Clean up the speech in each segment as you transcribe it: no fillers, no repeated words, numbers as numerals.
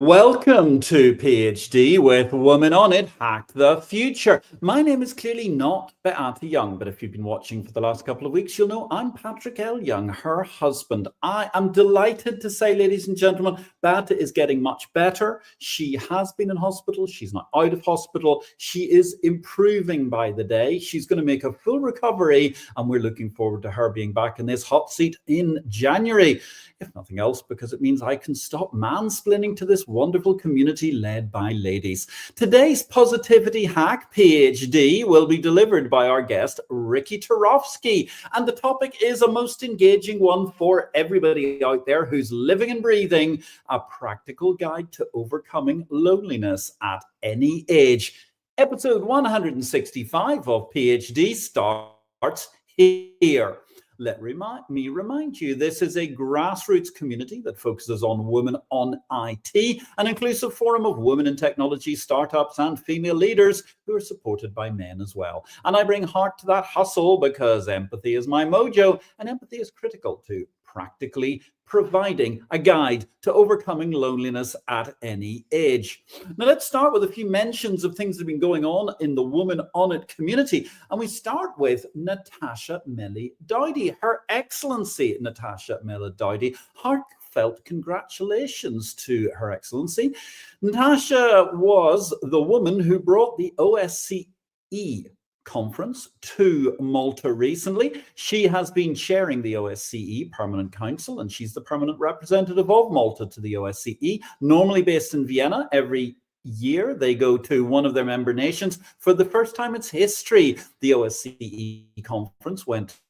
Welcome to PhD with Woman on It, Hack the Future. My name is clearly not Beata Young, but if you've been watching for the last couple of weeks, you'll know I'm Patrick L. Young, her husband. I am delighted to say, ladies and gentlemen, Beata is getting much better. She has been in hospital. She's not out of hospital. She is improving by the day. She's going to make a full recovery, and we're looking forward to her being back in this hot seat in January. If nothing else, because it means I can stop mansplaining to this wonderful community led by ladies. Today's positivity hack, PhD, will be delivered by our guest, Riki Turofsky. And the topic is a most engaging one for everybody out there who's living and breathing, a practical guide to overcoming loneliness at any age. Episode 165 of PhD starts here. Let me remind you, this is a grassroots community that focuses on women on IT, an inclusive forum of women in technology, startups, and female leaders who are supported by men as well. And I bring heart to that hustle because empathy is my mojo, and empathy is critical to practically providing a guide to overcoming loneliness at any age. Now, let's start with a few mentions of things that have been going on in the Woman on It community. And we start with Natasha Melly Dowdy. Her Excellency, Natasha Melly Dowdy, heartfelt congratulations to Her Excellency. Natasha was the woman who brought the OSCE conference to Malta recently. She has been chairing the OSCE Permanent Council, and she's the permanent representative of Malta to the OSCE, normally based in Vienna. Every year they go to one of their member nations. For the first time in its history, the OSCE conference went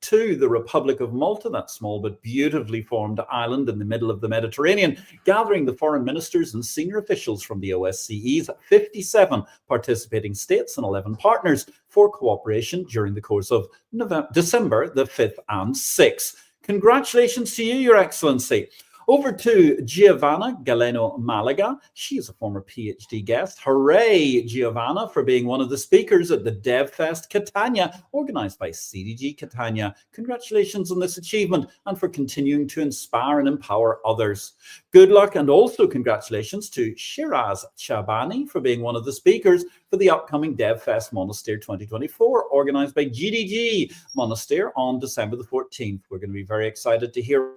to the Republic of Malta, that small but beautifully formed island in the middle of the Mediterranean, gathering the foreign ministers and senior officials from the OSCE's 57 participating states and 11 partners for cooperation during the course of December the 5th and 6th. Congratulations to you, Your Excellency. Over to Giovanna Galeno Malaga. She's a former PhD guest. Hooray, Giovanna, for being one of the speakers at the DevFest Catania, organized by CDG Catania. Congratulations on this achievement and for continuing to inspire and empower others. Good luck, and also congratulations to Shiraz Chabani for being one of the speakers for the upcoming DevFest Monastery 2024, organized by GDG Monastery on December the 14th. We're going to be very excited to hear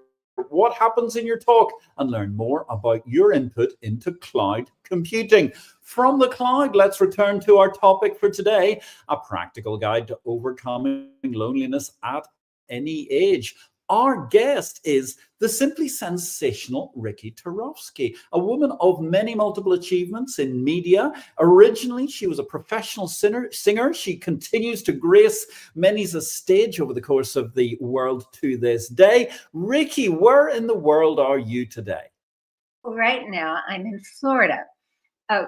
what happens in your talk and learn more about your input into cloud computing. From the cloud, let's return to our topic for today, a practical guide to overcoming loneliness at any age. Our guest is the simply sensational Riki Turofsky, a woman of many multiple achievements in media. Originally, she was a professional singer. She continues to grace many's a stage over the course of the world to this day. Riki, where in the world are you today? Well, right now, I'm in Florida,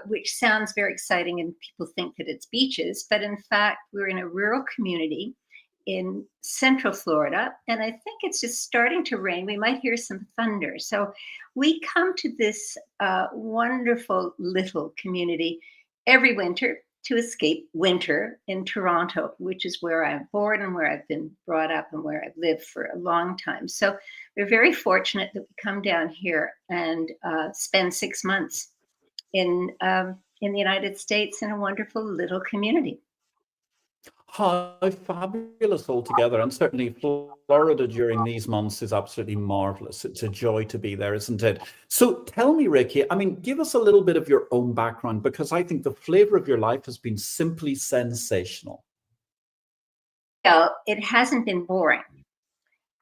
which sounds very exciting, and people think that it's beaches. But in fact, we're in a rural community in central Florida, and I think it's just starting to rain. We might hear some thunder. So we come to this wonderful little community every winter to escape winter in Toronto, which is where I'm born and where I've been brought up and where I've lived for a long time. So we're very fortunate that we come down here and spend 6 months in the United States in a wonderful little community. How fabulous altogether. And certainly Florida during these months is absolutely marvelous. It's a joy to be there, isn't it? So tell me, Riki, give us a little bit of your own background, because I think the flavor of your life has been simply sensational. Well, it hasn't been boring.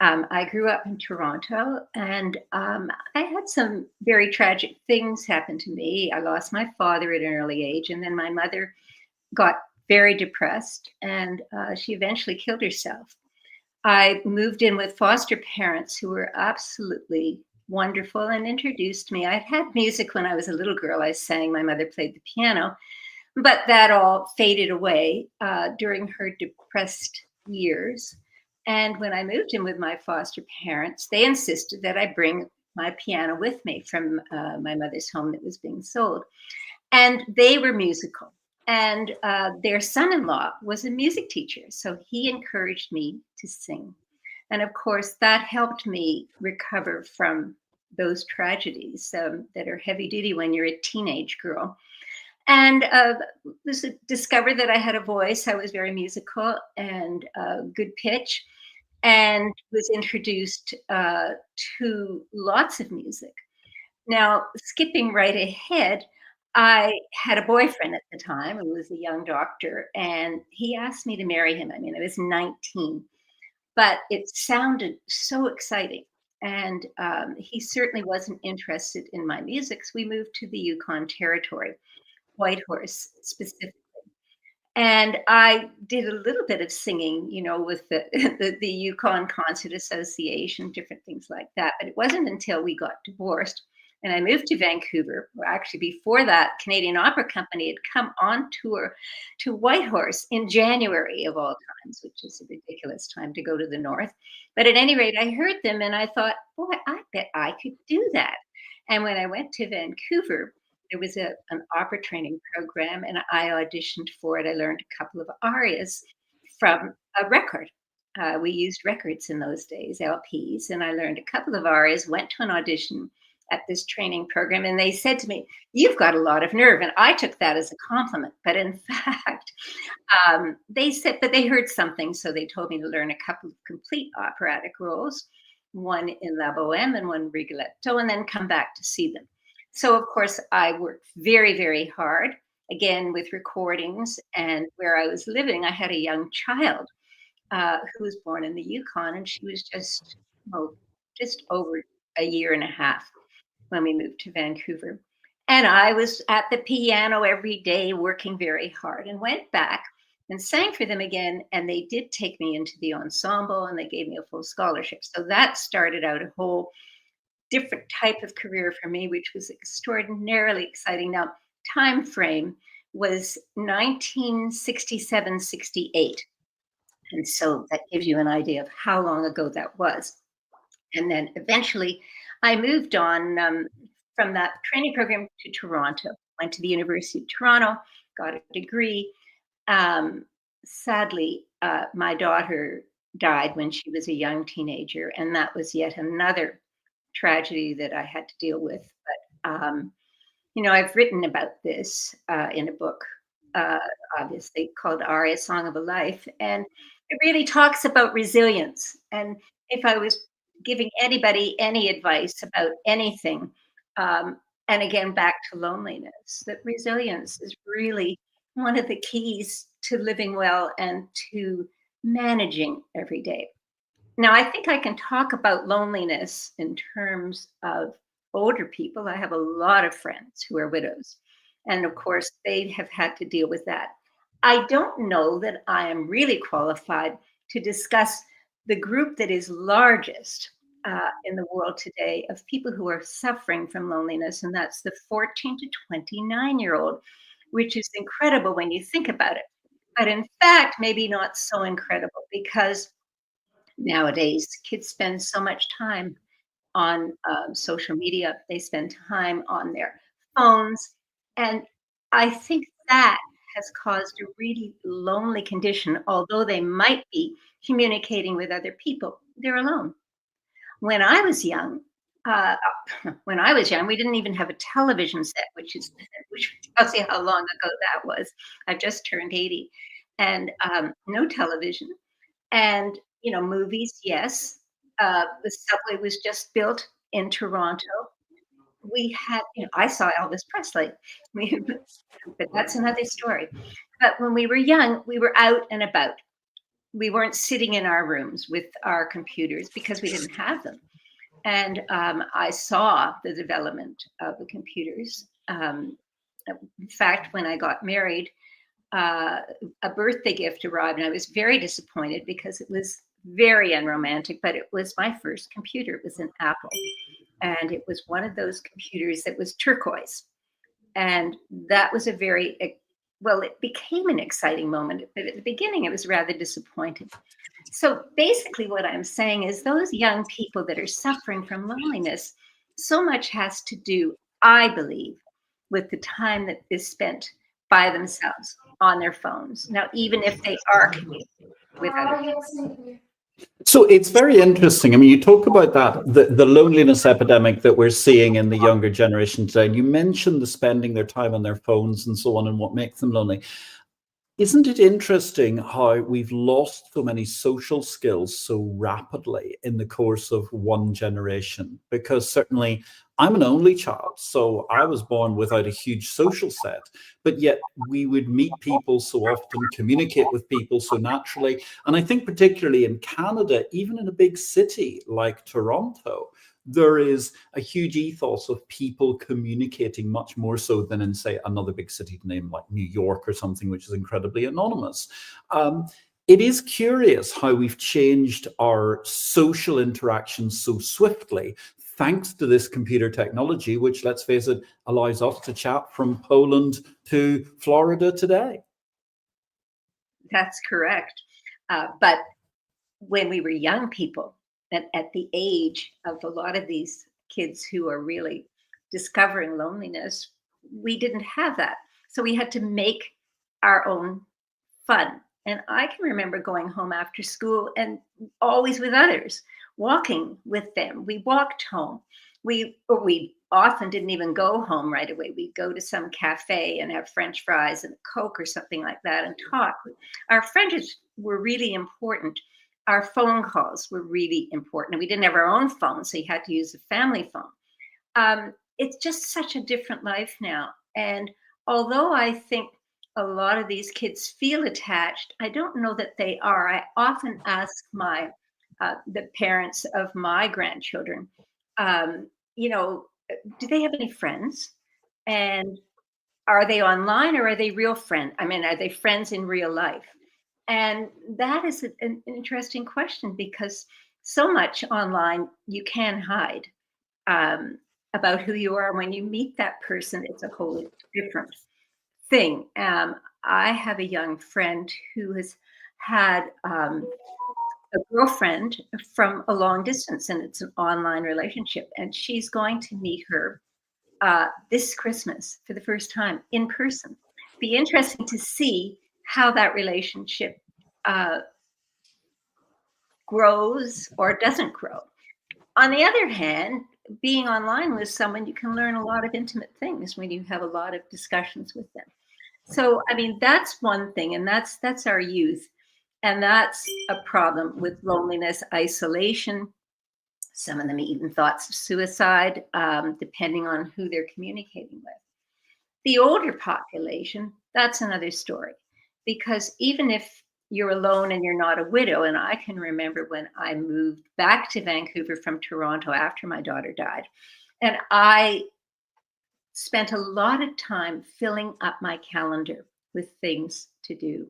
I grew up in Toronto, and I had some very tragic things happen to me. I lost my father at an early age, and then my mother got very depressed, and she eventually killed herself. I moved in with foster parents who were absolutely wonderful and introduced me. I'd had music when I was a little girl. I sang, my mother played the piano, but that all faded away during her depressed years. And when I moved in with my foster parents, they insisted that I bring my piano with me from my mother's home that was being sold. And they were musical. And their son-in-law was a music teacher. So he encouraged me to sing. And of course, that helped me recover from those tragedies that are heavy duty when you're a teenage girl. And discovered that I had a voice. I was very musical and good pitch, and was introduced to lots of music. Now, skipping right ahead, I had a boyfriend at the time who was a young doctor, and he asked me to marry him. I mean, I was 19, but it sounded so exciting. And he certainly wasn't interested in my music. So we moved to the Yukon Territory, Whitehorse specifically. And I did a little bit of singing, with the the Yukon Concert Association, different things like that. But it wasn't until we got divorced and I moved to Vancouver. Well, actually, before that, Canadian Opera Company had come on tour to Whitehorse in January of all times, which is a ridiculous time to go to the north. But at any rate, I heard them and I thought, boy, I bet I could do that. And when I went to Vancouver, there was an opera training program and I auditioned for it. I learned a couple of arias from a record. We used records in those days, LPs, and I learned a couple of arias, went to an audition at this training program, and they said to me, "You've got a lot of nerve." And I took that as a compliment. But in fact, they said, but they heard something. So they told me to learn a couple of complete operatic roles, one in La Boheme and one Rigoletto, and then come back to see them. So, of course, I worked very, very hard, again, with recordings. And where I was living, I had a young child who was born in the Yukon, and she was just over a year and a half when we moved to Vancouver. And I was at the piano every day, working very hard, and went back and sang for them again. And they did take me into the ensemble and they gave me a full scholarship. So that started out a whole different type of career for me, which was extraordinarily exciting. Now, time frame was 1967, 68. And so that gives you an idea of how long ago that was. And then eventually I moved on from that training program to Toronto, went to the University of Toronto, got a degree. Sadly, my daughter died when she was a young teenager, and that was yet another tragedy that I had to deal with. But, I've written about this in a book, obviously called Aria, Song of a Life. And it really talks about resilience. And if I was giving anybody any advice about anything, and again, back to loneliness, that resilience is really one of the keys to living well and to managing every day. Now, I think I can talk about loneliness in terms of older people. I have a lot of friends who are widows, and of course, they have had to deal with that. I don't know that I am really qualified to discuss the group that is largest in the world today of people who are suffering from loneliness, and that's the 14 to 29-year-old, which is incredible when you think about it. But in fact, maybe not so incredible because nowadays kids spend so much time on social media, they spend time on their phones. And I think that has caused a really lonely condition, although they might be communicating with other people, they're alone. When I was young, uh, we didn't even have a television set, which tells you how long ago that was. I've just turned 80, and no television. And movies, yes. The subway was just built in Toronto. We had, I saw Elvis Presley, but that's another story. But when we were young, we were out and about. We weren't sitting in our rooms with our computers because we didn't have them. And I saw the development of the computers. In fact, when I got married, a birthday gift arrived, and I was very disappointed because it was very unromantic, but it was my first computer. It was an Apple, and it was one of those computers that was turquoise. And that was it became an exciting moment, but at the beginning it was rather disappointing. So basically, what I'm saying is those young people that are suffering from loneliness, so much has to do, I believe, with the time that is spent by themselves on their phones. Now, even if they are communicating with other people. So it's very interesting. I mean, you talk about that, the loneliness epidemic that we're seeing in the younger generation today. And you mentioned the spending their time on their phones and so on and what makes them lonely. Isn't it interesting how we've lost so many social skills so rapidly in the course of one generation? Because certainly I'm an only child, so I was born without a huge social set, but yet we would meet people so often, communicate with people so naturally. And I think, particularly in Canada, even in a big city like Toronto, there is a huge ethos of people communicating much more so than in, say, another big city name like New York or something, which is incredibly anonymous. It is curious how we've changed our social interactions so swiftly, thanks to this computer technology, which, let's face it, allows us to chat from Poland to Florida today. That's correct. But when we were young people, at the age of a lot of these kids who are really discovering loneliness, we didn't have that. So we had to make our own fun. And I can remember going home after school and always with others, walking with them. We walked home. We often didn't even go home right away. We'd go to some cafe and have French fries and Coke or something like that and talk. Our friendships were really important. Our phone calls were really important. And we didn't have our own phone, so you had to use a family phone. It's just such a different life now. And although I think a lot of these kids feel attached, I don't know that they are. I often ask the parents of my grandchildren, um, do they have any friends? And are they online or are they real friends? I mean, are they friends in real life? And that is an interesting question because so much online you can hide um, about who you are. When you meet that person, it's a whole different thing. I have a young friend who has had a girlfriend from a long distance, and it's an online relationship. And she's going to meet her this Christmas for the first time in person. Be interesting to see how that relationship uh, grows or doesn't grow. On the other hand, being online with someone, you can learn a lot of intimate things when you have a lot of discussions with them. So, I mean, that's one thing, and that's our youth, and that's a problem with loneliness, isolation. Some of them even thoughts of suicide, depending on who they're communicating with. The older population, that's another story, because even if you're alone and you're not a widow, and I can remember when I moved back to Vancouver from Toronto after my daughter died, and I spent a lot of time filling up my calendar with things to do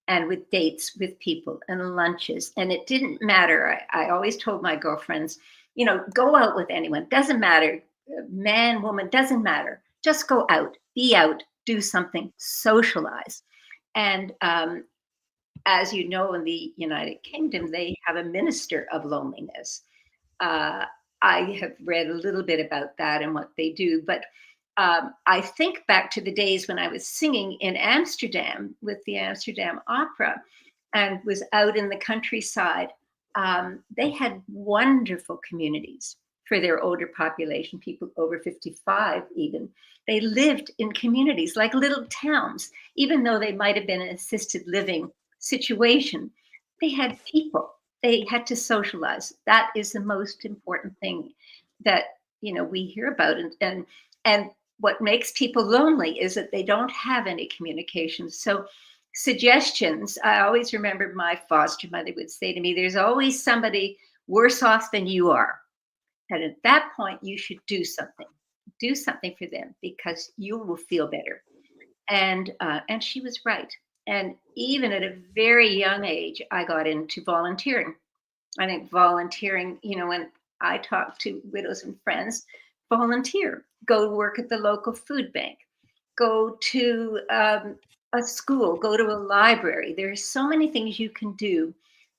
and with dates with people and lunches. And it didn't matter. I always told my girlfriends, go out with anyone. Doesn't matter. Man, woman, doesn't matter. Just go out, be out, do something, socialize. And as you know, in the United Kingdom, they have a minister of loneliness. Uh, I have read a little bit about that and what they do, but I think back to the days when I was singing in Amsterdam with the Amsterdam Opera and was out in the countryside. They had wonderful communities for their older population, people over 55 even. They lived in communities like little towns, even though they might have been an assisted living situation. They had people. They had to socialize. That is the most important thing that we hear about, and what makes people lonely is that they don't have any communication. So suggestions, I always remember my foster mother would say to me, there's always somebody worse off than you are. And at that point, you should do something. Do something for them because you will feel better. And she was right. And even at a very young age, I got into volunteering. I think volunteering, when I talk to widows and friends, volunteer, go work at the local food bank, go to a school, go to a library. There are so many things you can do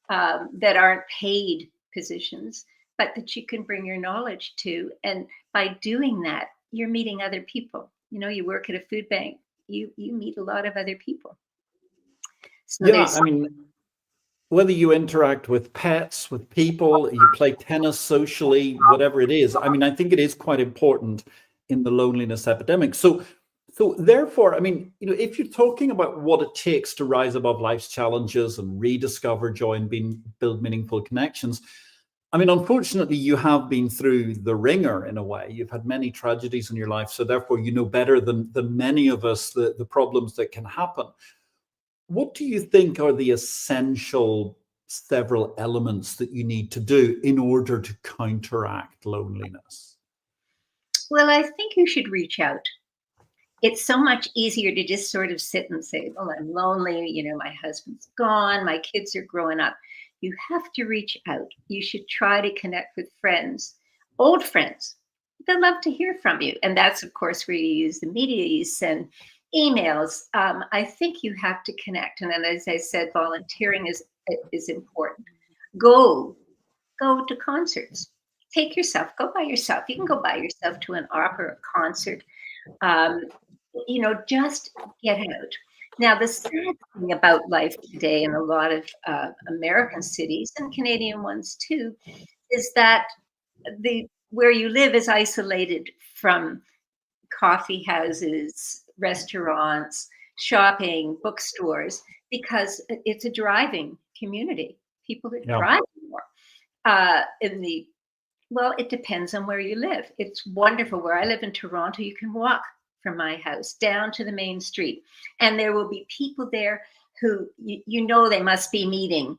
that aren't paid positions, but that you can bring your knowledge to. And by doing that, you're meeting other people. You work at a food bank, you meet a lot of other people. So Yeah, there's I mean, whether you interact with pets, with people, you play tennis socially, whatever it is. I mean, I think it is quite important in the loneliness epidemic. So therefore, I mean, if you're talking about what it takes to rise above life's challenges and rediscover joy and build meaningful connections, I mean, unfortunately, you have been through the ringer in a way. You've had many tragedies in your life, so therefore you know better than many of us the problems that can happen. What do you think are the essential several elements that you need to do in order to counteract loneliness? Well, I think you should reach out. It's so much easier to just sort of sit and say, well, I'm lonely, my husband's gone, my kids are growing up. You have to reach out. You should try to connect with friends, old friends. They'd love to hear from you. And that's, of course, where you use the media, you send emails. I think you have to connect. And then, as I said, volunteering is important. Go to concerts. Take yourself, go by yourself. You can go by yourself to an opera concert. Um, just get out. Now, the sad thing about life today in a lot of American cities and Canadian ones too, is that where you live is isolated from coffee houses, restaurants, shopping, bookstores, because it's a driving community. People are Yeah. driving more. Well, it depends on where you live. It's wonderful. Where I live in Toronto, you can walk from my house down to the main street, and there will be people there who they must be meeting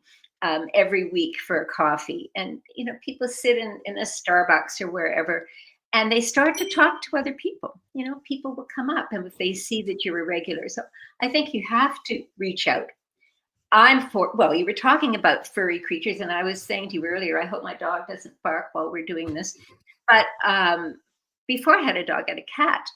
every week for a coffee. And people sit in a Starbucks or wherever, and they start to talk to other people. People will come up, and if they see that you're a regular, so I think you have to reach out. You were talking about furry creatures, and I was saying to you earlier, I hope my dog doesn't bark while we're doing this. But before I had a dog, I had a cat.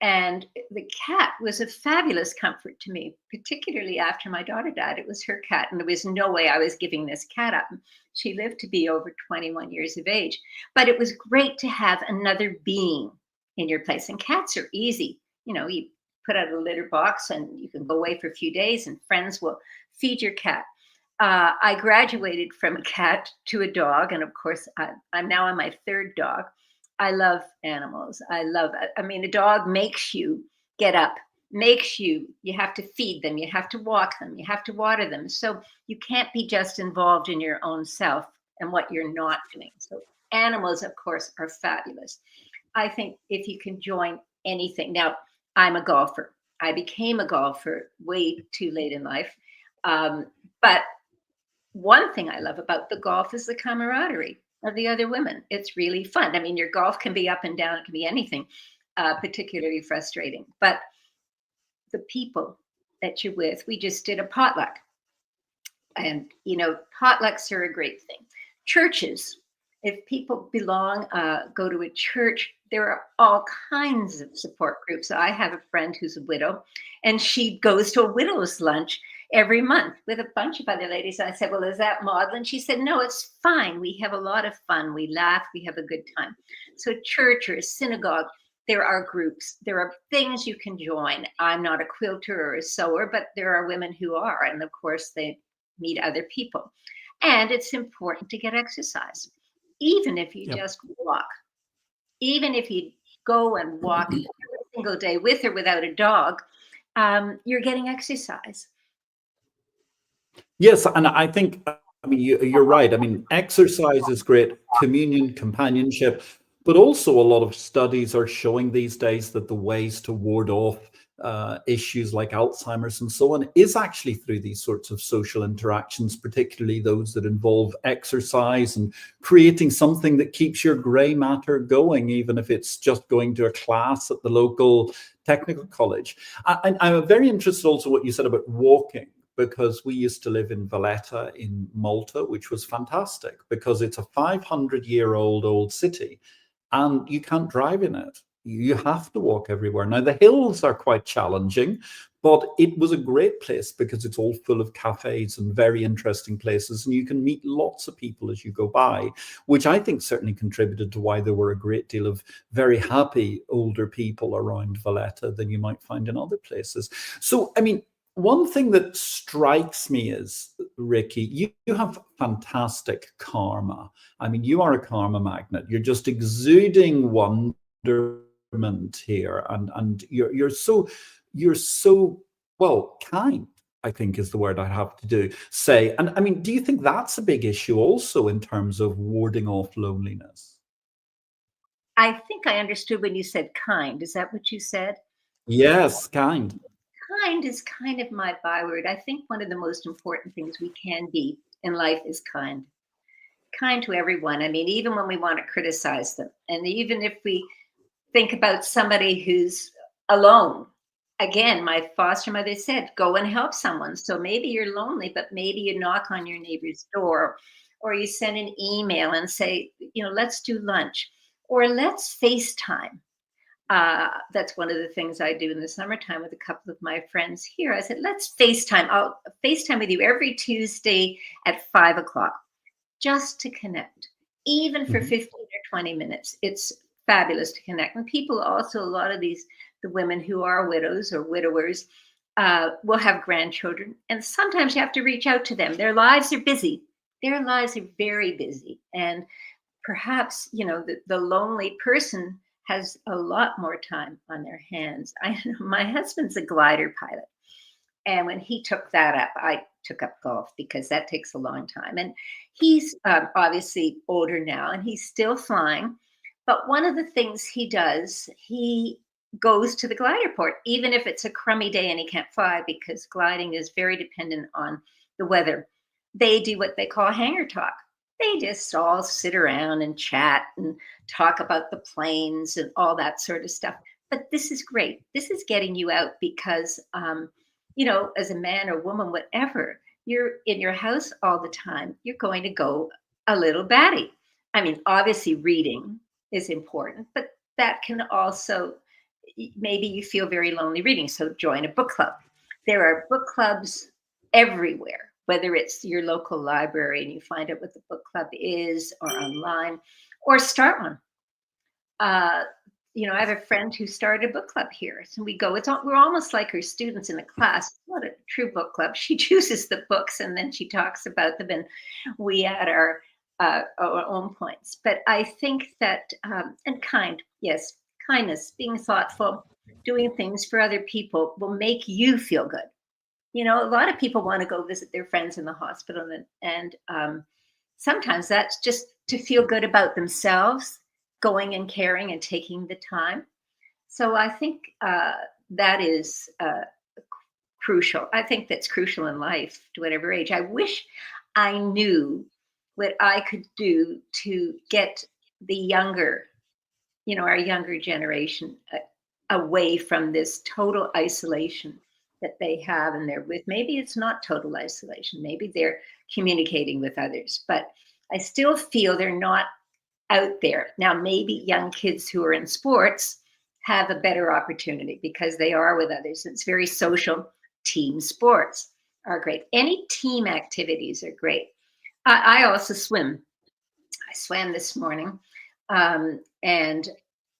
And the cat was a fabulous comfort to me, particularly after my daughter died. It was her cat, and there was no way I was giving this cat up. She lived to be over 21 years of age. But it was great to have another being in your place. And cats are easy. You put out a litter box and you can go away for a few days, and friends will feed your cat. I graduated from a cat to a dog, and of course, I'm now on my third dog. I love animals. I mean, a dog makes you get up, you have to feed them, you have to walk them, you have to water them. So you can't be just involved in your own self and what you're not doing. So animals, of course, are fabulous. I think if you can join anything. Now, I'm a golfer. I became a golfer way too late in life. But one thing I love about the golf is the camaraderie of the other women. It's really fun. I mean, your golf can be up and down, it can be anything, particularly frustrating. But the people that you're with, we just did a potluck. And, potlucks are a great thing. Churches, if people belong, go to a church, there are all kinds of support groups. I have a friend who's a widow, and she goes to a widow's lunch every month with a bunch of other ladies. I said, well, is that maudlin? She said, no, it's fine. We have a lot of fun. We laugh. We have a good time. So church or a synagogue, there are groups. There are things you can join. I'm not a quilter or a sewer, but there are women who are. And of course, they meet other people. And it's important to get exercise, even if you just walk. Even if you go and walk every single day with or without a dog, you're getting exercise. Yes, and I think, I mean, you're right. I mean, exercise is great, communion, companionship, but also a lot of studies are showing these days that the ways to ward off issues like Alzheimer's and so on is actually through these sorts of social interactions, particularly those that involve exercise and creating something that keeps your grey matter going, even if it's just going to a class at the local technical college. I'm very interested also what you said about walking, because we used to live in Valletta in Malta, which was fantastic because it's a 500-year-old old city and you can't drive in it. You have to walk everywhere. Now, the hills are quite challenging, but it was a great place because it's all full of cafes and very interesting places, and you can meet lots of people as you go by, which I think certainly contributed to why there were a great deal of very happy older people around Valletta than you might find in other places. So, I mean, One thing that strikes me is, Riki, you have fantastic karma. I mean, you are a karma magnet. You're just exuding wonderment here, and you're so well kind. I think is the word I have to do say. And I mean, do you think that's a big issue also in terms of warding off loneliness? I think I understood when you said kind. Is that what you said? Yes, kind. Kind is kind of my byword. I think one of the most important things we can be in life is kind. Kind to everyone. I mean, even when we want to criticize them, and even if we think about somebody who's alone. Again, my foster mother said, go and help someone. So maybe you're lonely, but maybe you knock on your neighbor's door or you send an email and say, let's do lunch or let's FaceTime. That's one of the things I do in the summertime with a couple of my friends here. I said, let's FaceTime. I'll FaceTime with you every Tuesday at 5 o'clock just to connect, even for Mhm. 15 or 20 minutes. It's fabulous to connect. And people also, a lot of the women who are widows or widowers, will have grandchildren. And sometimes you have to reach out to them. Their lives are busy. Their lives are very busy. And perhaps, the lonely person has a lot more time on their hands. I know my husband's a glider pilot. And when he took that up, I took up golf because that takes a long time. And he's obviously older now and he's still flying. But one of the things he does, he goes to the glider port, even if it's a crummy day and he can't fly, because gliding is very dependent on the weather. They do what they call hangar talk. They just all sit around and chat and talk about the planes and all that sort of stuff. But this is great. This is getting you out because as a man or woman, whatever, you're in your house all the time, you're going to go a little batty. I mean, obviously, reading is important, but that can also, maybe you feel very lonely reading. So join a book club. There are book clubs everywhere, whether it's your local library and you find out what the book club is or online, or start one. uh, I have a friend who started a book club here. So we go, we're almost like her students in a class. It's not a true book club. She chooses the books and then she talks about them and we add our own points. But I think that, and yes, kindness, being thoughtful, doing things for other people will make you feel good. A lot of people want to go visit their friends in the hospital and sometimes that's just to feel good about themselves, going and caring and taking the time. So I think that is crucial. I think that's crucial in life to whatever age. I wish I knew what I could do to get the our younger generation away from this total isolation that they have and they're with. Maybe it's not total isolation. Maybe they're communicating with others, but I still feel they're not out there. Now, maybe young kids who are in sports have a better opportunity because they are with others. It's very social. Team sports are great. Any team activities are great. I also swim. I swam this morning, and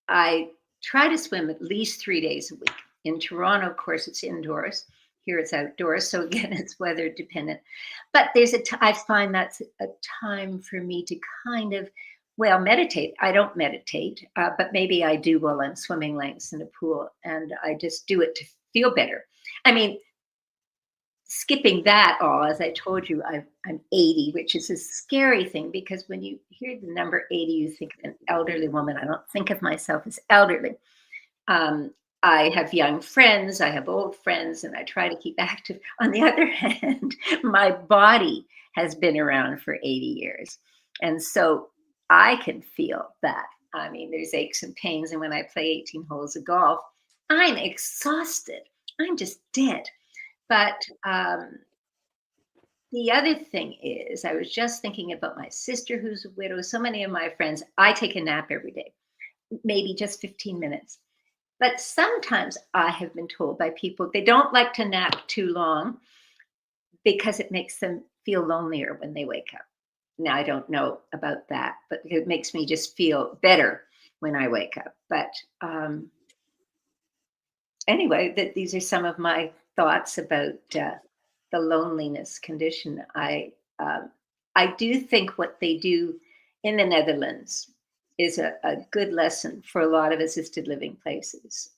I try to swim at least 3 days a week. In Toronto, of course, it's indoors. Here it's outdoors. So again, it's weather dependent. But I find that's a time for me to kind of, meditate. I don't meditate, but maybe I do while I'm swimming lanes in a pool. And I just do it to feel better. I mean, skipping that all, as I told you, I'm 80, which is a scary thing because when you hear the number 80, you think of an elderly woman. I don't think of myself as elderly. Um, I have young friends, I have old friends, and I try to keep active. On the other hand, my body has been around for 80 years. And so I can feel that. I mean, there's aches and pains. And when I play 18 holes of golf, I'm exhausted. I'm just dead. But the other thing is, I was just thinking about my sister who's a widow. So many of my friends, I take a nap every day, maybe just 15 minutes. But sometimes I have been told by people they don't like to nap too long because it makes them feel lonelier when they wake up. Now, I don't know about that, but it makes me just feel better when I wake up. But anyway, these are some of my thoughts about the loneliness condition. I do think what they do in the Netherlands is a good lesson for a lot of assisted living places,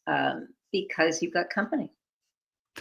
because you've got company.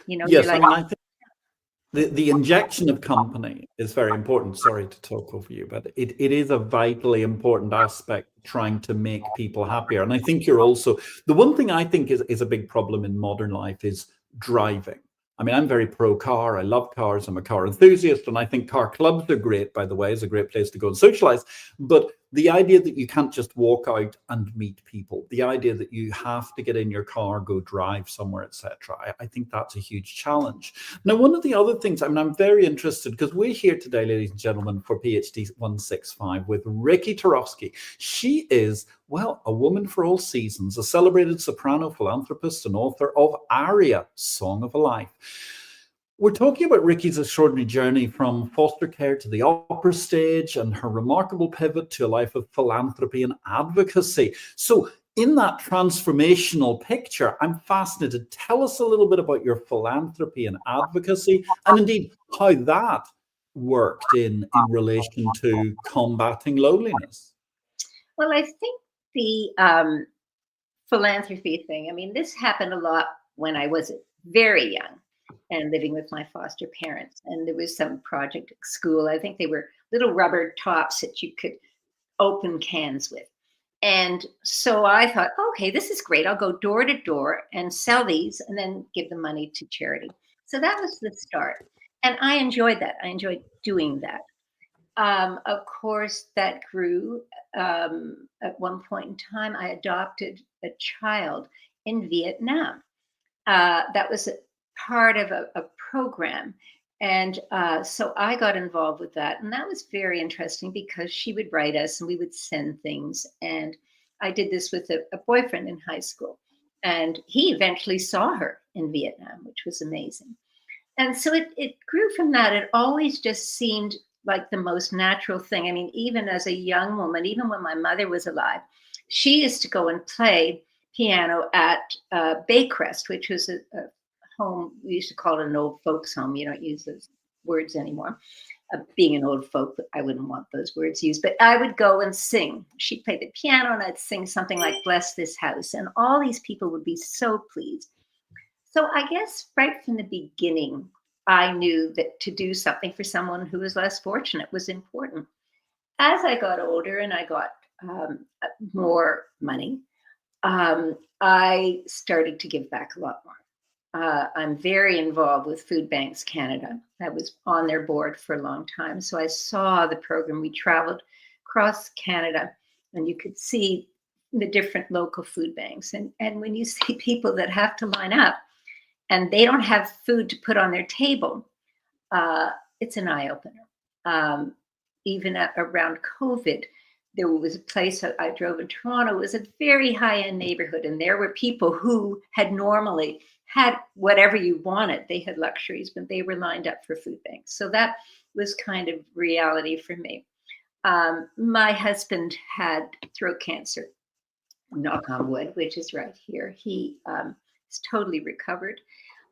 You know, you're Yes, I like, mean, I think the injection of company is very important. Sorry to talk over you, but it is a vitally important aspect trying to make people happier. And I think you're also, the one thing I think is a big problem in modern life is driving. I mean, I'm very pro car. I love cars. I'm a car enthusiast. And I think car clubs are great, by the way. It's a great place to go and socialize. But the idea that you can't just walk out and meet people, the idea that you have to get in your car, go drive somewhere, etc., I think that's a huge challenge. Now, one of the other things, I mean, I'm very interested because we're here today, ladies and gentlemen, for PhD 165 with Riki Turofsky. She is, well, a woman for all seasons, a celebrated soprano, philanthropist, and author of Aria, Song of a Life. We're talking about Riki's extraordinary journey from foster care to the opera stage and her remarkable pivot to a life of philanthropy and advocacy. So, in that transformational picture, I'm fascinated. Tell us a little bit about your philanthropy and advocacy, and indeed how that worked in relation to combating loneliness. well, I think the philanthropy thing, I mean, this happened a lot when I was very young and living with my foster parents. And there was some project at school. I think they were little rubber tops that you could open cans with. And so I thought, okay, this is great. I'll go door to door and sell these and then give the money to charity. So that was the start. And I enjoyed that. I enjoyed doing that. Of course, that grew. At one point in time, I adopted a child in Vietnam. That was a part of a program. And so I got involved with that. And that was very interesting because she would write us and we would send things. And I did this with a boyfriend in high school. And he eventually saw her in Vietnam, which was amazing. And so it grew from that. It always just seemed like the most natural thing. I mean, even as a young woman, even when my mother was alive, she used to go and play piano at Baycrest, which was a home. We used to call it an old folks home. You don't use those words anymore. Being an old folk, I wouldn't want those words used, but I would go and sing. She'd play the piano and I'd sing something like Bless This House. And all these people would be so pleased. So I guess right from the beginning, I knew that to do something for someone who was less fortunate was important. As I got older and I got more money, I started to give back a lot more. I'm very involved with Food Banks Canada. I was on their board for a long time. So I saw the program. We traveled across Canada and you could see the different local food banks. And when you see people that have to line up and they don't have food to put on their table, it's an eye opener. Even around COVID, there was a place I drove in Toronto. It was a very high end neighborhood. And there were people who had normally had whatever you wanted. They had luxuries, but they were lined up for food banks. So that was kind of reality for me. My husband had throat cancer, knock on wood, which is right here. He is totally recovered.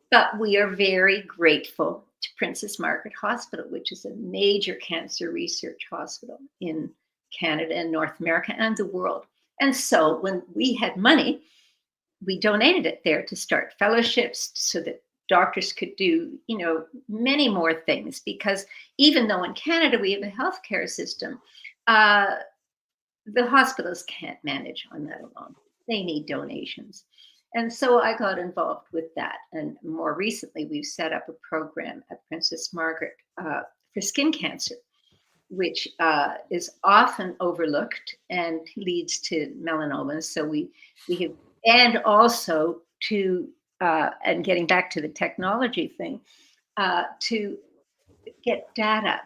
But we are very grateful to Princess Margaret Hospital, which is a major cancer research hospital in Canada and North America and the world. And so when we had money, we donated it there to start fellowships so that doctors could do, many more things. Because even though in Canada we have a healthcare system, the hospitals can't manage on that alone. They need donations. And so I got involved with that. And more recently, we've set up a program at Princess Margaret for skin cancer, which is often overlooked and leads to melanoma. So we have, and also to, and getting back to the technology thing, to get data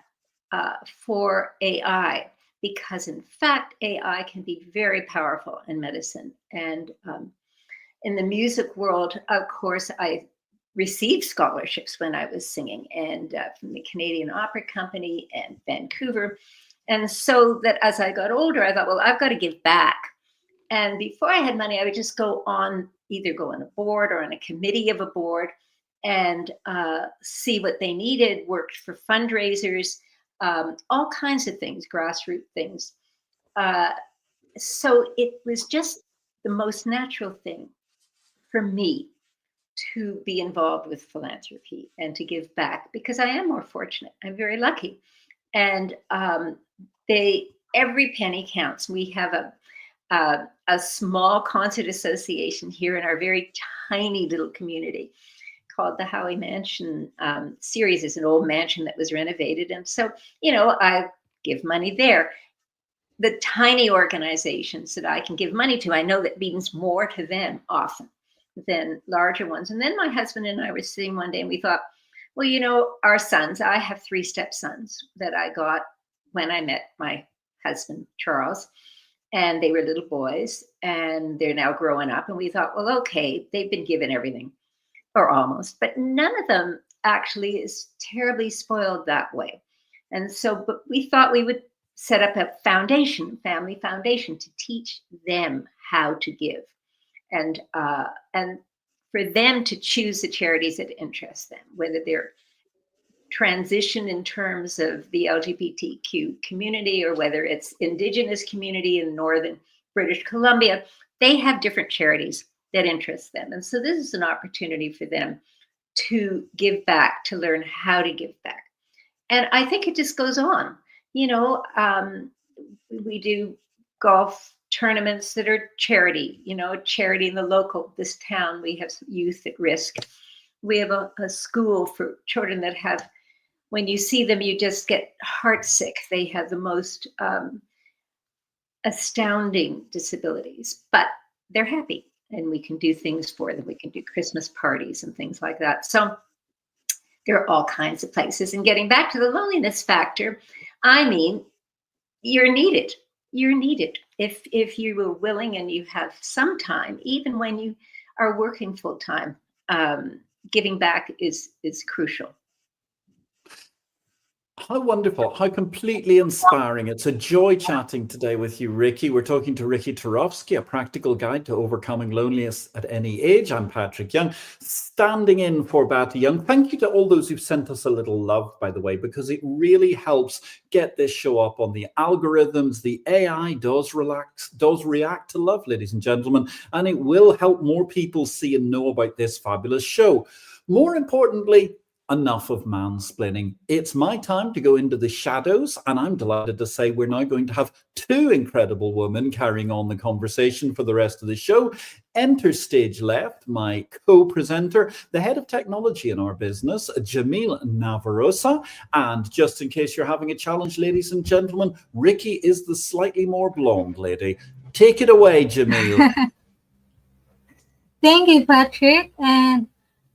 for AI, because in fact, AI can be very powerful in medicine. And in the music world, of course, I received scholarships when I was singing, and from the Canadian Opera Company and Vancouver. And so that as I got older, I thought, well, I've got to give back. And before I had money, I would just either go on a board or on a committee of a board. and see what they needed, worked for fundraisers, all kinds of things, grassroots things. So it was just the most natural thing for me to be involved with philanthropy and to give back, because I am more fortunate. I'm very lucky. And every penny counts. We have a small concert association here in our very tiny little community called the Howie Mansion series. Is an old mansion that was renovated. And so, I give money there. The tiny organizations that I can give money to, I know that means more to them often than larger ones. And then my husband and I were sitting one day and we thought, well, our sons, I have 3 stepsons that I got when I met my husband, Charles, and they were little boys and they're now growing up. And we thought, well, okay, they've been given everything, or almost, but none of them actually is terribly spoiled that way. And so, but we thought we would set up a family foundation, to teach them how to give, and for them to choose the charities that interest them, whether they're transition in terms of the LGBTQ community or whether it's Indigenous community in northern British Columbia. They have different charities that interest them. And so this is an opportunity for them to give back, to learn how to give back. And I think it just goes on. We do golf tournaments that are charity, charity in this town. We have youth at risk. We have a school for children that have, when you see them, you just get heartsick. They have the most astounding disabilities, but they're happy and we can do things for them. We can do Christmas parties and things like that. So there are all kinds of places. And getting back to the loneliness factor, I mean, you're needed. You're needed. If you were willing and you have some time, even when you are working full time, giving back is crucial. How wonderful. How completely inspiring. It's a joy chatting today with you, Riki. We're talking to Riki Turofsky, a practical guide to overcoming loneliness at any age. I'm Patrick Young, standing in for Batty Young. Thank you to all those who've sent us a little love, by the way, because it really helps get this show up on the algorithms. The AI does react to love, ladies and gentlemen, and it will help more people see and know about this fabulous show. More importantly, enough of mansplaining. It's my time to go into the shadows, and I'm delighted to say we're now going to have 2 incredible women carrying on the conversation for the rest of the show. Enter stage left, my co-presenter, the head of technology in our business, Jamil Navarosa. And just in case you're having a challenge, ladies and gentlemen, Riki is the slightly more blonde lady. Take it away, Jamil. Thank you, Patrick. And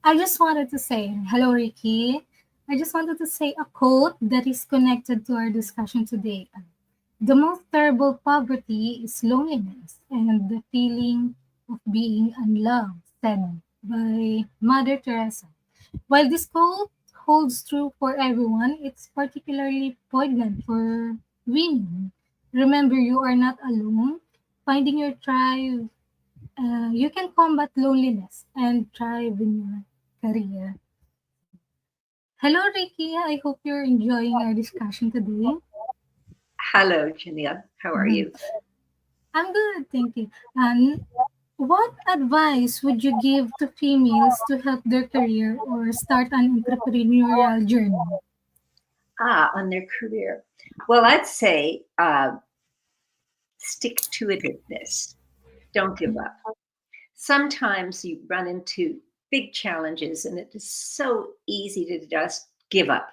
I just wanted to say, hello, Riki. I just wanted to say a quote that is connected to our discussion today. The most terrible poverty is loneliness and the feeling of being unloved, said by Mother Teresa. While this quote holds true for everyone, it's particularly poignant for women. Remember, you are not alone. Finding your tribe, you can combat loneliness and thrive in your career. Hello, Ricky. I hope you're enjoying our discussion today. Hello, Jamil. How are you? I'm good, thank you. And what advice would you give to females to help their career or start an entrepreneurial journey? On their career. Well, I'd say stick to itiveness. Don't give up. Sometimes you run into big challenges and it is so easy to just give up.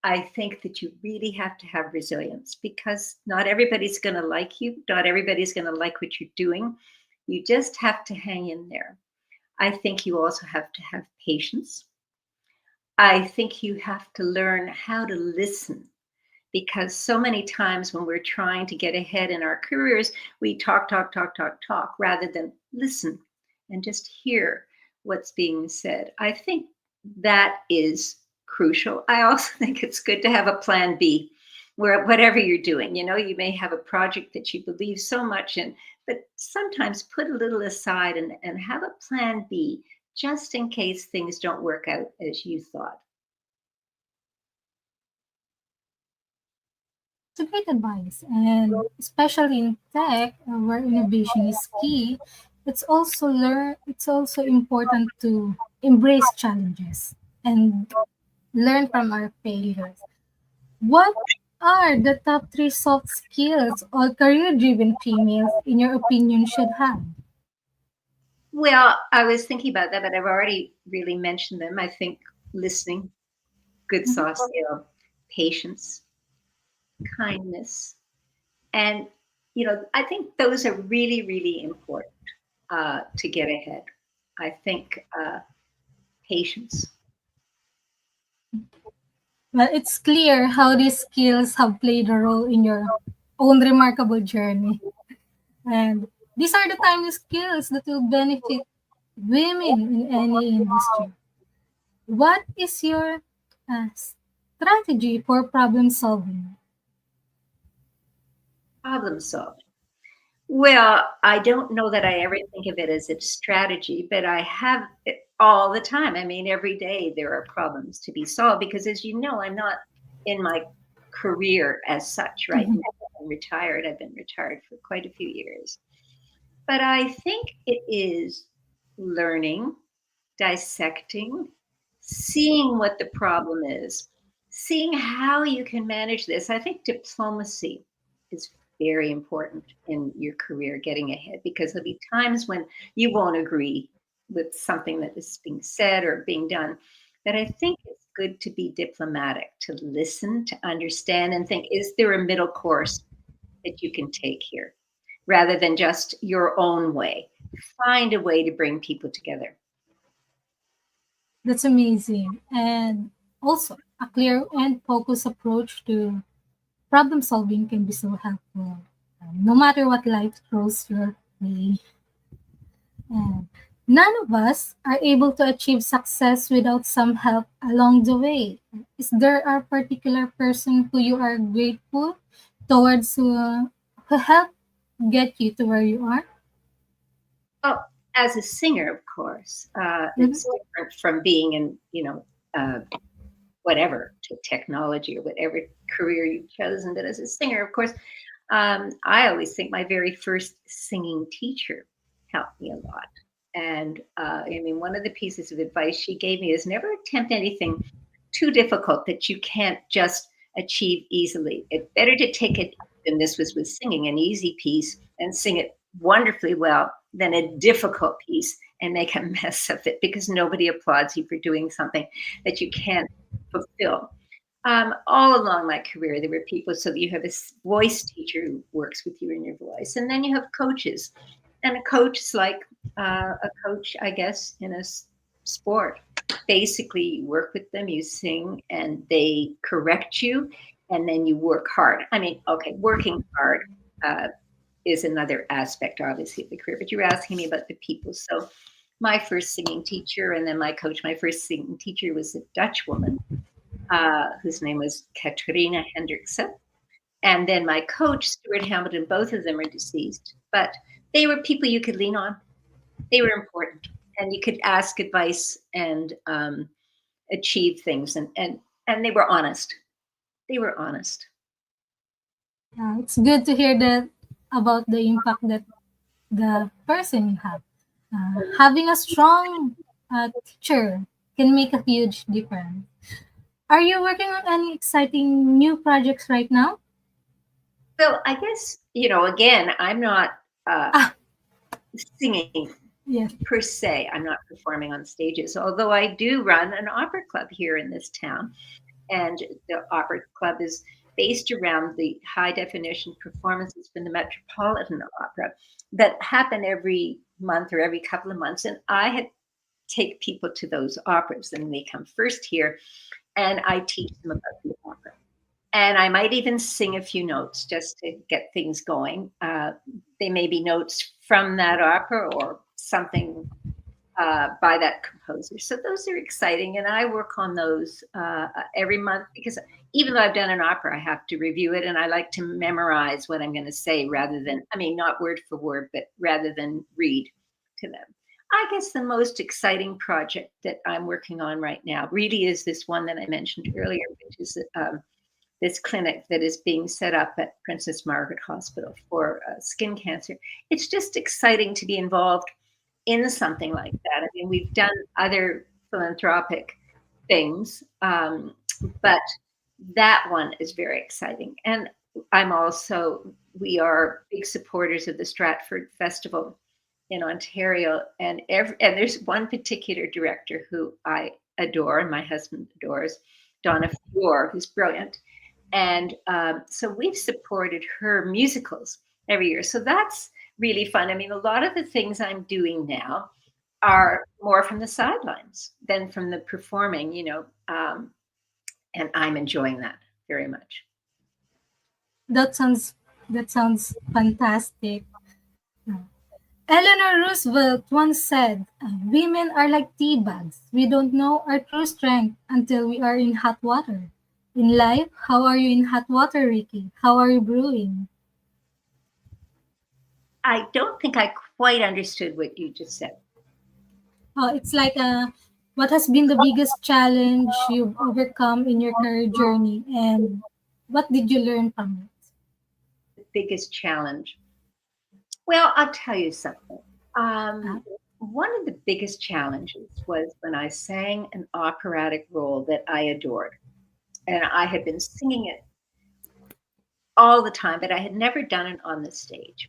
I think that you really have to have resilience, because not everybody's going to like you. Not everybody's going to like what you're doing. You just have to hang in there. I think you also have to have patience. I think you have to learn how to listen, because so many times when we're trying to get ahead in our careers, we talk, rather than listen and just hear what's being said. I think that is crucial. I also think it's good to have a plan B, where whatever you're doing, you may have a project that you believe so much in, but sometimes put a little aside and have a plan B, just in case things don't work out as you thought. It's a great advice, and especially in tech, where innovation is key, it's also important to embrace challenges and learn from our failures. What are the top three soft skills all career-driven females, in your opinion, should have? Well, I was thinking about that, but I've already really mentioned them. I think listening, good Mhm. soft skill, patience, kindness, and I think those are really, really important to get ahead. I think patience. Well, it's clear how these skills have played a role in your own remarkable journey. And these are the tiny skills that will benefit women in any industry. What is your strategy for problem solving? Problem solving. Well, I don't know that I ever think of it as a strategy, but I have it all the time. I mean, every day there are problems to be solved because, as you know, I'm not in my career as such right Mhm. now. I'm retired. I've been retired for quite a few years. But I think it is learning, dissecting, seeing what the problem is, seeing how you can manage this. I think diplomacy is very important in your career getting ahead because there'll be times when you won't agree with something that is being said or being done. But I think it's good to be diplomatic, to listen, to understand, and think, is there a middle course that you can take here rather than just your own way? Find a way to bring people together. That's amazing. And also, a clear and focused approach to problem solving can be so helpful, no matter what life throws your way. And none of us are able to achieve success without some help along the way. Is there a particular person who you are grateful towards who helped get you to where you are? Well, as a singer, of course, Mhm. it's different from being in, uh, whatever to technology or whatever career you've chosen. But as a singer, of course, I always think my very first singing teacher helped me a lot. And I mean, one of the pieces of advice she gave me is never attempt anything too difficult that you can't just achieve easily. It's better to take it, and this was with singing, an easy piece and sing it wonderfully well than a difficult piece and make a mess of it because nobody applauds you for doing something that you can't fulfill. All along my career, there were people. So you have a voice teacher who works with you in your voice, and then you have coaches. And a coach is like a coach, I guess, in a sport. Basically, you work with them, you sing, and they correct you, and then you work hard. I mean, okay, working hard uh, is another aspect, obviously, of the career. But you were asking me about the people. So my first singing teacher, and then my coach, my first singing teacher was a Dutch woman whose name was Katrina Hendrickson. And then my coach, Stuart Hamilton, both of them are deceased, but they were people you could lean on. They were important, and you could ask advice and achieve things, and they were honest. They were honest. It's good to hear that about the impact that the person you have. Having a strong teacher can make a huge difference. Are you working on any exciting new projects right now? So I guess again, I'm not uh, Ah, singing yes. per se. I'm not performing on stages, although I do run an opera club here in this town. And the opera club is based around the high definition performances from the Metropolitan Opera that happen every month or every couple of months. And I had take people to those operas, and they come first here, and I teach them about the opera. And I might even sing a few notes just to get things going. They may be notes from that opera or something by that composer. So those are exciting, and I work on those every month because even though I've done an opera, I have to review it, and I like to memorize what I'm going to say rather than, I mean, not word for word, but rather than read to them. I guess the most exciting project that I'm working on right now really is this one that I mentioned earlier, which is this clinic that is being set up at Princess Margaret Hospital for skin cancer. It's just exciting to be involved in something like that. I mean, we've done other philanthropic things, but that one is very exciting. And we are big supporters of the Stratford Festival in Ontario, and there's one particular director who I adore, and my husband adores, Donna Fior, who's brilliant. And so we've supported her musicals every year. So that's really fun. I mean, a lot of the things I'm doing now are more from the sidelines than from the performing, and I'm enjoying that very much. That sounds fantastic. Eleanor Roosevelt once said, "Women are like tea bags. We don't know our true strength until we are in hot water." In life, how are you in hot water, Ricky? How are you brewing? I don't think I quite understood what you just said. It's like what has been the biggest challenge you've overcome in your career journey, and what did you learn from it? The biggest challenge. Well, I'll tell you something. Uh, One of the biggest challenges was when I sang an operatic role that I adored. And I had been singing it all the time, but I had never done it on the stage.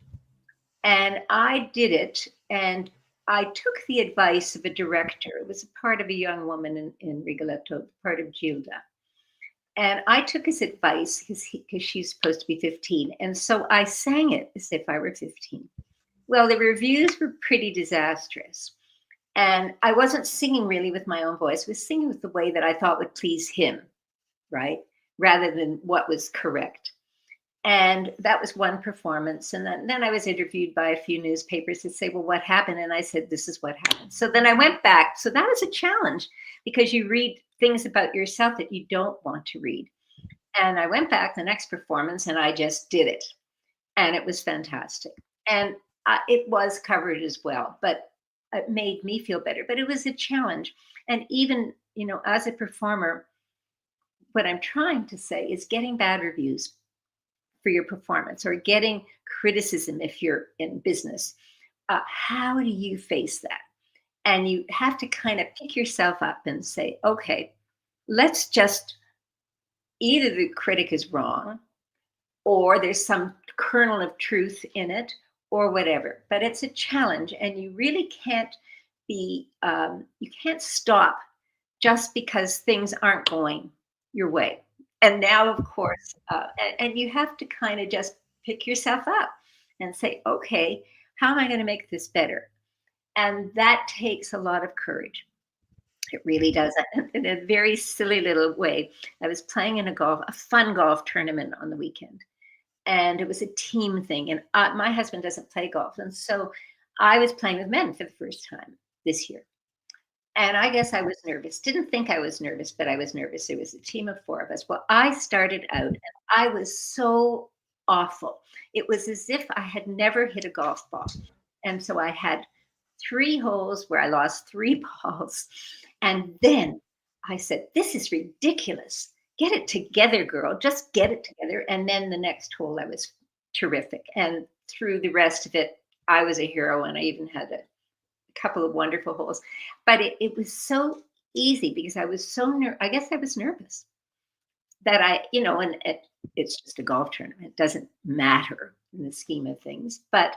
And I did it, and I took the advice of a director. It was a part of a young woman in Rigoletto, part of Gilda. And I took his advice because she's supposed to be 15. And so I sang it as if I were 15. Well, the reviews were pretty disastrous. And I wasn't singing really with my own voice. I was singing with the way that I thought would please him, right? Rather than what was correct. And that was one performance. And then I was interviewed by a few newspapers to say, well, what happened? And I said, this is what happened. So then I went back. So that was a challenge because you read things about yourself that you don't want to read. And I went back the next performance and I just did it. And it was fantastic. And it was covered as well, but it made me feel better. But it was a challenge. And even, as a performer, what I'm trying to say is getting bad reviews for your performance or getting criticism if you're in business. How do you face that? And you have to kind of pick yourself up and say, okay, let's just, either the critic is wrong or there's some kernel of truth in it or whatever. But it's a challenge and you really can't you can't stop just because things aren't going your way. And now, of course, and you have to kind of just pick yourself up and say, okay, how am I going to make this better? And that takes a lot of courage. It really does. In a very silly little way, I was playing in a fun golf tournament on the weekend. And it was a team thing. And my husband doesn't play golf. And so I was playing with men for the first time this year. And I guess I was nervous. Didn't think I was nervous, but I was nervous. It was a team of 4 of us. Well, I started out and I was so awful. It was as if I had never hit a golf ball. And so I had 3 holes where I lost 3 balls. And then I said, this is ridiculous. Get it together, girl. Just get it together. And then the next hole, I was terrific. And through the rest of it, I was a hero. And I even had a couple of wonderful holes, but it was so easy because I was I guess I was nervous that and it's just a golf tournament. It doesn't matter in the scheme of things, but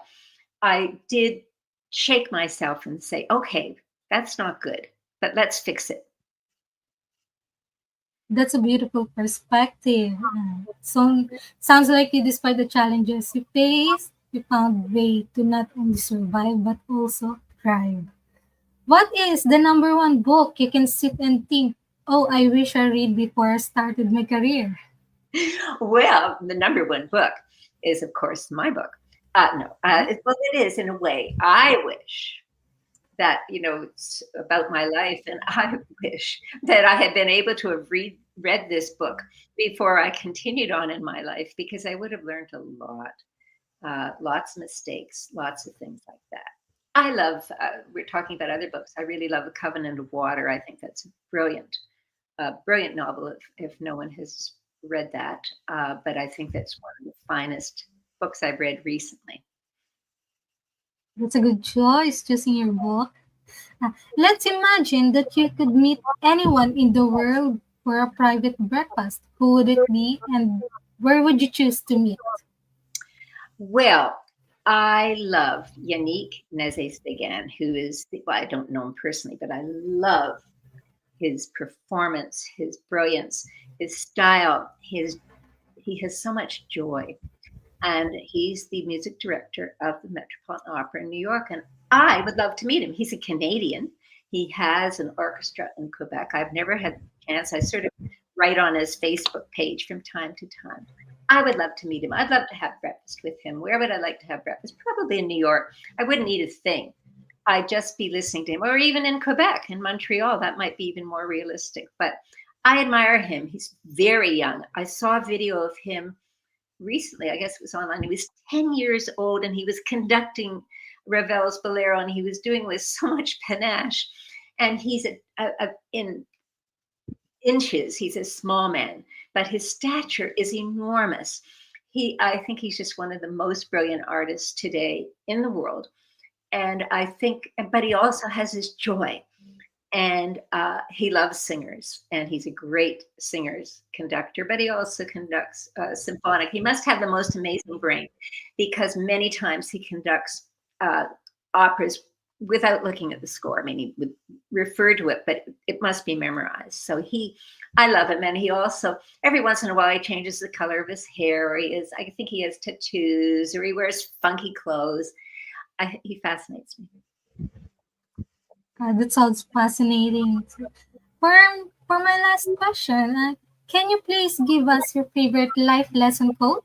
I did shake myself and say, okay, that's not good, but let's fix it. That's a beautiful perspective. So sounds like you, despite the challenges you faced, you found a way to not only survive but also thrive. What is the number one book you can sit and think, oh, I wish I read before I started my career? Well, the number one book is, of course, my book. Well, it is in a way. I wish that, it's about my life. And I wish that I had been able to have read this book before I continued on in my life, because I would have learned a lot, lots of mistakes, lots of things like that. I love, we're talking about other books. I really love The Covenant of Water. I think that's a brilliant novel if no one has read that. But I think that's one of the finest books I've read recently. That's a good choice, choosing your book. Let's imagine that you could meet anyone in the world for a private breakfast. Who would it be, and where would you choose to meet? Well, I love Yannick Nézet-Séguin, who is, well, I don't know him personally, but I love his performance, his brilliance, his style. He has so much joy. And he's the music director of the Metropolitan Opera in New York. And I would love to meet him. He's a Canadian. He has an orchestra in Quebec. I've never had the chance. I sort of write on his Facebook page from time to time. I would love to meet him. I'd love to have breakfast with him. Where would I like to have breakfast? Probably in New York. I wouldn't eat a thing. I'd just be listening to him, or even in Quebec, in Montreal. That might be even more realistic. But I admire him. He's very young. I saw a video of him recently. I guess it was online. He was 10 years old, and he was conducting Ravel's Bolero, and he was doing with so much panache. And he's in inches. He's a small man, but his stature is enormous. I think he's just one of the most brilliant artists today in the world. And I think, but he also has his joy, and he loves singers, and he's a great singers conductor, but he also conducts symphonic. He must have the most amazing brain, because many times he conducts operas without looking at the score. I mean, he would refer to it, but it must be memorized. So I love him. And he also, every once in a while, he changes the color of his hair, or I think he has tattoos, or he wears funky clothes. He fascinates me. That sounds fascinating. For my last question, can you please give us your favorite life lesson quote?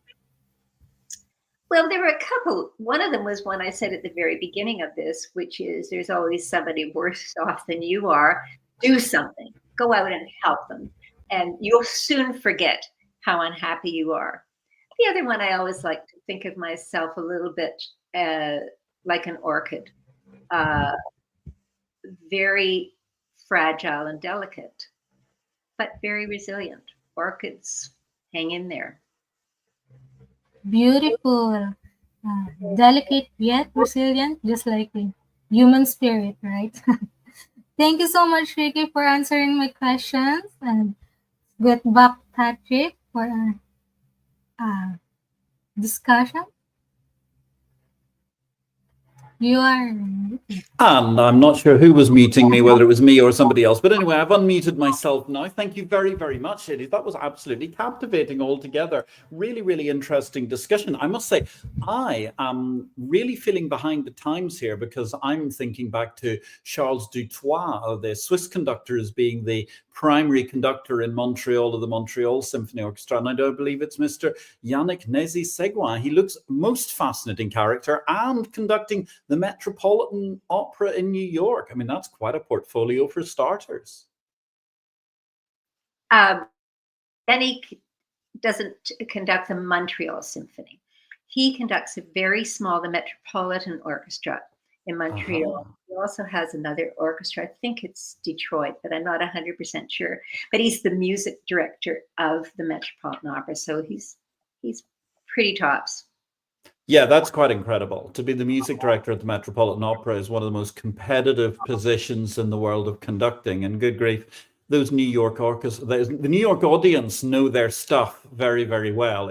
Well, there were a couple. One of them was one I said at the very beginning of this, which is, there's always somebody worse off than you are. Do something. Go out and help them, and you'll soon forget how unhappy you are. The other one, I always like to think of myself a little bit like an orchid, very fragile and delicate, but very resilient. Orchids hang in there. Beautiful, delicate yet resilient, just like the human spirit, right? Thank you so much, Riki, for answering my questions. And get back, Patrick, for our discussion. You are. And I'm not sure who was muting me, whether it was me or somebody else. But anyway, I've unmuted myself now. Thank you very, very much, Eddie. That was absolutely captivating altogether. Really, really interesting discussion. I must say, I am really feeling behind the times here, because I'm thinking back to Charles Dutoit, the Swiss conductor, as being the primary conductor in Montreal of the Montreal Symphony Orchestra. And I do believe it's Mr. Yannick Nézet-Séguin. He looks most fascinating character, and conducting the Metropolitan Opera in New York. I mean, that's quite a portfolio for starters. Yannick doesn't conduct the Montreal Symphony. He conducts the Metropolitan Orchestra in Montreal. He also has another orchestra. I think it's Detroit, but I'm not 100% sure. But he's the music director of the Metropolitan Opera, so he's pretty tops. Yeah, that's quite incredible. To be the music director at the Metropolitan Opera is one of the most competitive positions in the world of conducting. And good grief, those New York orchestras, the New York audience know their stuff very, very well.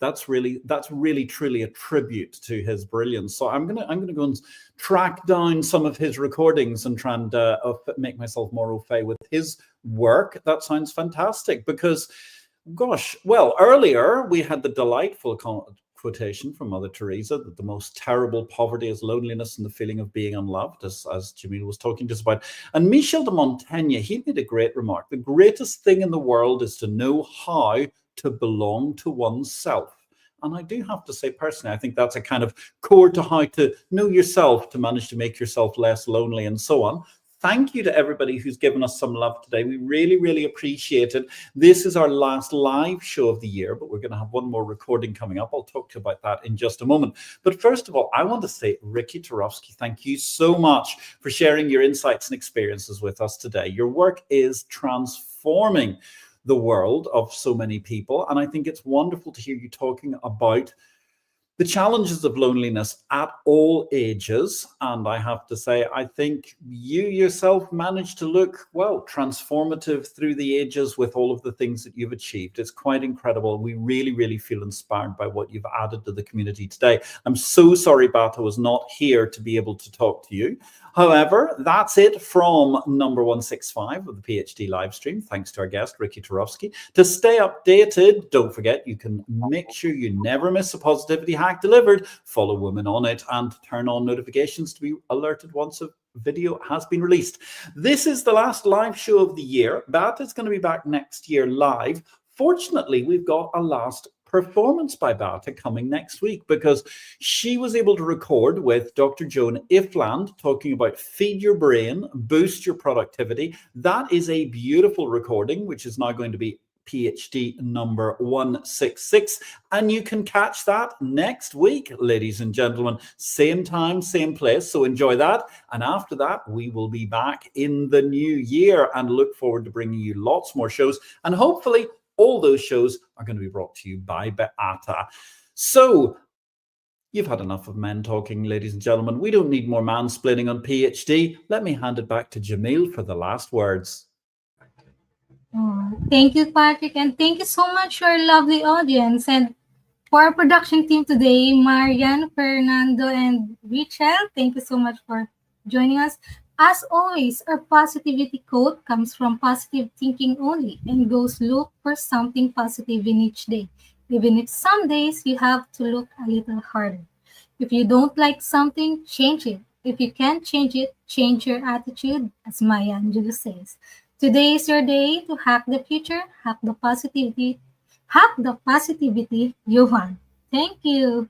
That's really truly a tribute to his brilliance. So I'm gonna go and track down some of his recordings and try and make myself more au fait with his work. That sounds fantastic, because, gosh, well, earlier we had the delightful quotation from Mother Teresa that the most terrible poverty is loneliness and the feeling of being unloved, as Jamil was talking to us about. And Michel de Montaigne, he made a great remark. The greatest thing in the world is to know how to belong to oneself. And I do have to say, personally, I think that's a kind of core to how to know yourself, to manage to make yourself less lonely and so on. Thank you to everybody who's given us some love today. We really, really appreciate it. This is our last live show of the year, but we're going to have one more recording coming up. I'll talk to you about that in just a moment. But first of all, I want to say, Riki Turofsky, thank you so much for sharing your insights and experiences with us today. Your work is transforming the world of so many people, and I think it's wonderful to hear you talking about the challenges of loneliness at all ages. And I have to say, I think you yourself managed to look, well, transformative through the ages with all of the things that you've achieved. It's quite incredible. We really, really feel inspired by what you've added to the community today. I'm so sorry Bata was not here to be able to talk to you. However, that's it from number 165 of the PhD live stream. Thanks to our guest, Riki Turofsky. To stay updated, don't forget, you can make sure you never miss a positivity hack delivered. Follow Women on It and turn on notifications to be alerted once a video has been released. This is the last live show of the year. Bata is going to be back next year live. Fortunately, we've got a last performance by Bata coming next week because she was able to record with Dr. Joan Ifland talking about feed your brain, boost your productivity. That is a beautiful recording, which is now going to be PhD number 166. And you can catch that next week, ladies and gentlemen. Same time, same place. So enjoy that. And after that, we will be back in the new year and look forward to bringing you lots more shows. And hopefully, all those shows are going to be brought to you by Beata. So, you've had enough of men talking, ladies and gentlemen. We don't need more mansplaining on PhD. Let me hand it back to Jamil for the last words. Thank you, Patrick, and thank you so much, our lovely audience. And for our production team today, Marian, Fernando, and Richel, thank you so much for joining us. As always, our positivity quote comes from positive thinking only and goes look for something positive in each day, even if some days you have to look a little harder. If you don't like something, change it. If you can't change it, change your attitude, as Maya Angelou says. Today is your day to hack the future, hack the positivity you want. Thank you.